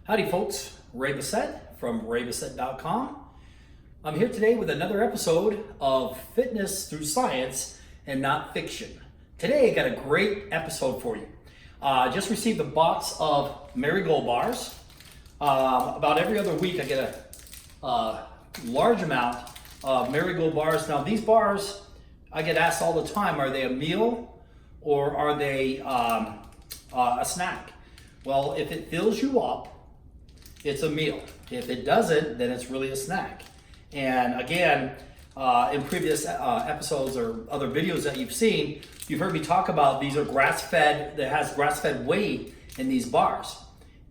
Howdy folks, Ray Bessette from raybessette.com. I'm here today with another episode of Fitness Through Science and Not Fiction. Today I got a great episode for you. Just received a box of MariGold Bars. About every other week I get a large amount of MariGold Bars. Now these bars, I get asked all the time, are they a meal or are they a snack? Well, if it fills you up, it's a meal. If it doesn't, then it's really a snack. And again, in previous episodes or other videos that you've seen, you've heard me talk about these are grass-fed, that has grass-fed whey in these bars.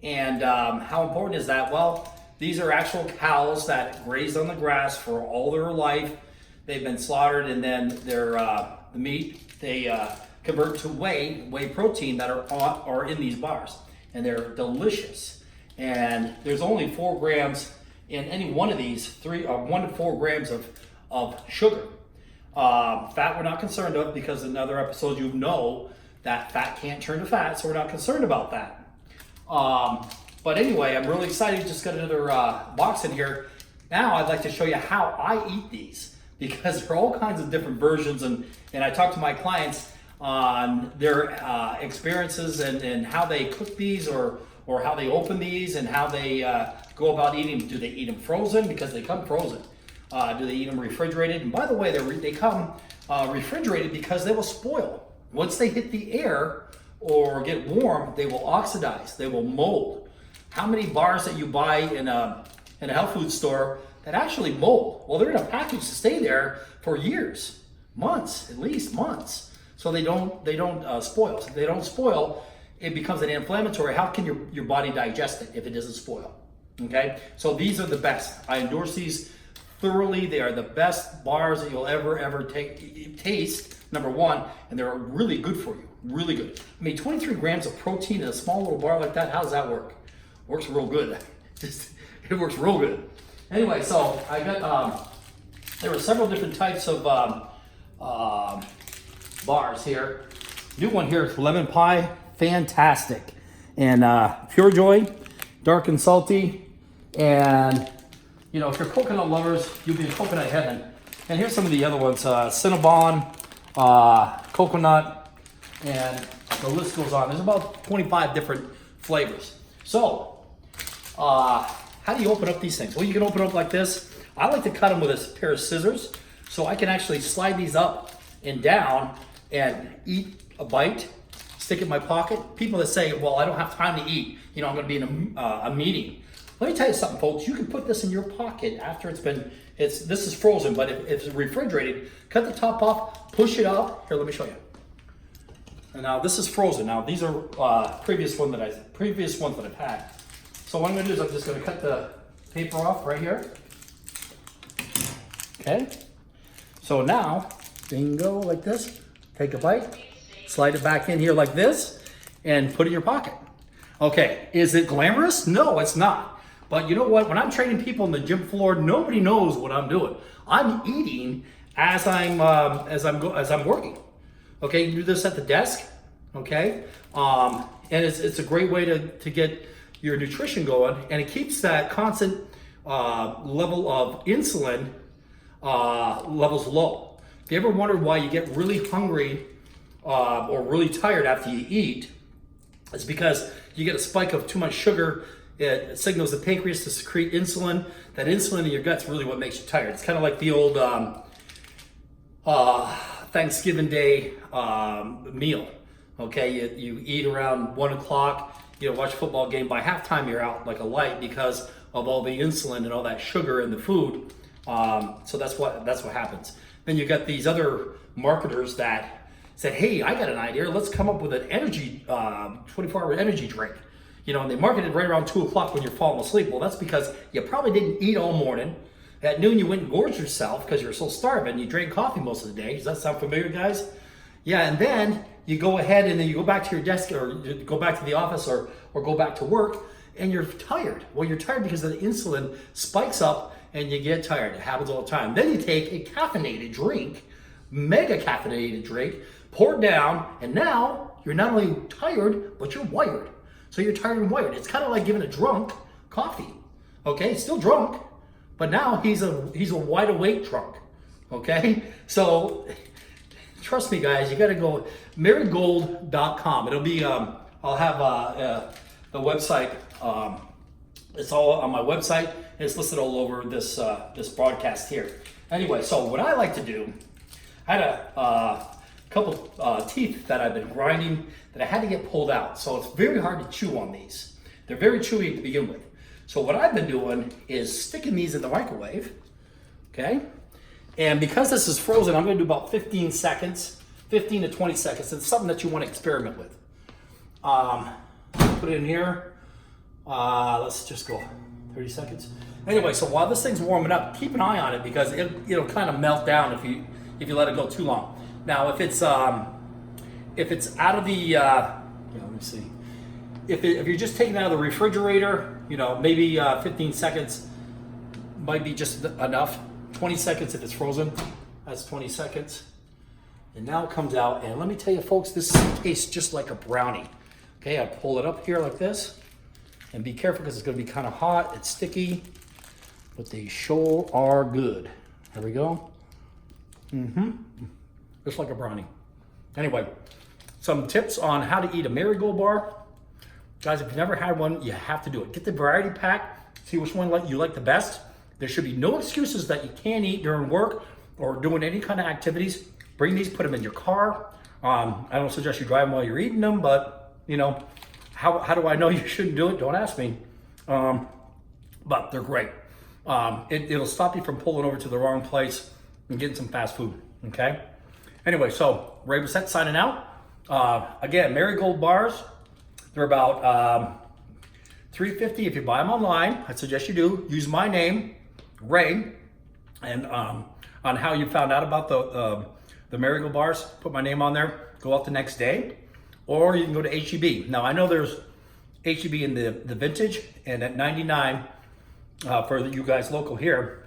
And how important is that? Well, these are actual cows that grazed on the grass for all their life. They've been slaughtered, and then the meat, they convert to whey protein that are in these bars. And they're delicious. And there's only 4 grams in any one of these, 1 to 4 grams of sugar. Fat we're not concerned of, because in other episodes you know that fat can't turn to fat, so we're not concerned about that. But anyway, I'm really excited. Just got another box in here. Now I'd like to show you how I eat these, because there are all kinds of different versions, and I talk to my clients on their experiences and how they cook these, or how they open these, and how they go about eating them. Do they eat them frozen? Because they come frozen. Do they eat them refrigerated? And by the way, they come refrigerated because they will spoil. Once they hit the air or get warm, they will oxidize. They will mold. How many bars that you buy in a health food store that actually mold? Well, they're in a package to stay there for years, months, at least months. So they don't spoil. So if they don't spoil, it becomes an inflammatory. How can your body digest it if it doesn't spoil? Okay, so these are the best. I endorse these thoroughly. They are the best bars that you'll ever taste, number one, and they're really good for you, really good. I mean, 23 grams of protein in a small little bar like that, how does that work? Works real good. It works real good. Anyway, so I got, there were several different types of bars here. New one here is lemon pie. Fantastic. And Pure Joy, dark and salty. And you know, if you're coconut lovers, you'll be in coconut heaven. And here's some of the other ones: Cinnabon, coconut, and the list goes on. There's about 25 different flavors. So how do you open up these things? Well, you can open up like this. I like to cut them with a pair of scissors, so I can actually slide these up and down and eat a bite, stick it in my pocket. People that say, well, I don't have time to eat, you know, I'm gonna be in a meeting. Let me tell you something, folks. You can put this in your pocket after this is frozen, but if it's refrigerated, cut the top off, push it up. Here, let me show you. And now this is frozen. Now these are previous ones that I've had. So what I'm gonna do is I'm just gonna cut the paper off right here. Okay. So now, bingo, like this. Take a bite, slide it back in here like this, and put it in your pocket. Okay, is it glamorous? No, it's not. But you know what? When I'm training people on the gym floor, nobody knows what I'm doing. I'm eating as I'm working. Okay, you do this at the desk. Okay, and it's a great way to get your nutrition going, and it keeps that constant level of insulin levels low. If you ever wondered why you get really hungry or really tired after you eat, it's because you get a spike of too much sugar. It signals the pancreas to secrete insulin. That insulin in your gut's really what makes you tired. It's kind of like the old Thanksgiving Day meal. Okay, you eat around 1 o'clock, you know, watch a football game. By halftime, you're out like a light because of all the insulin and all that sugar in the food. So that's what happens. Then you got these other marketers that said, hey, I got an idea. Let's come up with an energy, 24-hour energy drink. You know, and they marketed right around 2 o'clock when you're falling asleep. Well, that's because you probably didn't eat all morning. At noon, you went and gorged yourself because you're so starving. You drank coffee most of the day. Does that sound familiar, guys? Yeah, and then you go ahead and then you go back to your desk, or you go back to the office, or go back to work, and you're tired. Well, you're tired because the insulin spikes up and you get tired. It happens all the time. Then you take a caffeinated drink, mega caffeinated drink, pour it down, and now you're not only tired, but you're wired. So you're tired and wired. It's kind of like giving a drunk coffee. Okay, still drunk, but now he's a wide awake drunk. Okay, so trust me, guys, you got to go MariGold.com. It'll be I'll have the website. It's all on my website. It's listed all over this this broadcast here. Anyway, so what I like to do, I had a couple teeth that I've been grinding that I had to get pulled out. So it's very hard to chew on these. They're very chewy to begin with. So what I've been doing is sticking these in the microwave, okay? And because this is frozen, I'm gonna do about 15 seconds, 15 to 20 seconds. It's something that you wanna experiment with. Put it in here. Let's just go 30 seconds. Anyway, so while this thing's warming up, keep an eye on it because it'll kind of melt down if you let it go too long. Now, if it's out of the, let me see. If you're just taking it out of the refrigerator, maybe 15 seconds might be just enough. 20 seconds if it's frozen. That's 20 seconds. And now it comes out, and let me tell you, folks, this tastes just like a brownie. Okay, I pull it up here like this, and be careful because it's going to be kind of hot. It's sticky, but they sure are good. There we go. Just like a brownie. Anyway, some tips on how to eat a MariGold bar. Guys, if you've never had one, you have to do it. Get the variety pack, see which one you like the best. There should be no excuses that you can't eat during work or doing any kind of activities. Bring these, put them in your car. I don't suggest you drive them while you're eating them, but how do I know you shouldn't do it? Don't ask me. But they're great. It'll stop you from pulling over to the wrong place and getting some fast food, okay? Anyway, so Ray Bessette signing out. Again, MariGold Bars. They're about $3.50 if you buy them online. I suggest you do. Use my name, Ray, and on how you found out about the MariGold Bars. Put my name on there. Go out the next day, or you can go to HEB. Now I know there's HEB in the vintage, and at $99 for you guys local here.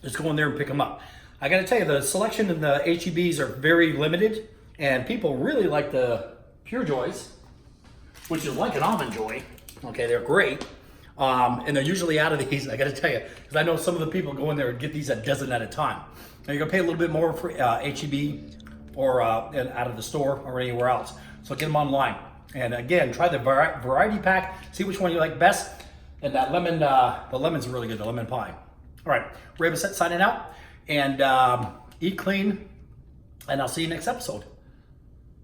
Just go in there and pick them up. I got to tell you, the selection in the HEBs are very limited, and people really like the Pure Joys, which is like an almond joy. Okay, they're great. And they're usually out of these, I gotta tell you, because I know some of the people go in there and get these a dozen at a time. Now you're gonna pay a little bit more for HEB or out of the store or anywhere else. So get them online. And again, try the variety pack, see which one you like best. And that lemon, the lemon's really good, the lemon pie. All right, Ray Bessette signing out, and eat clean, and I'll see you next episode.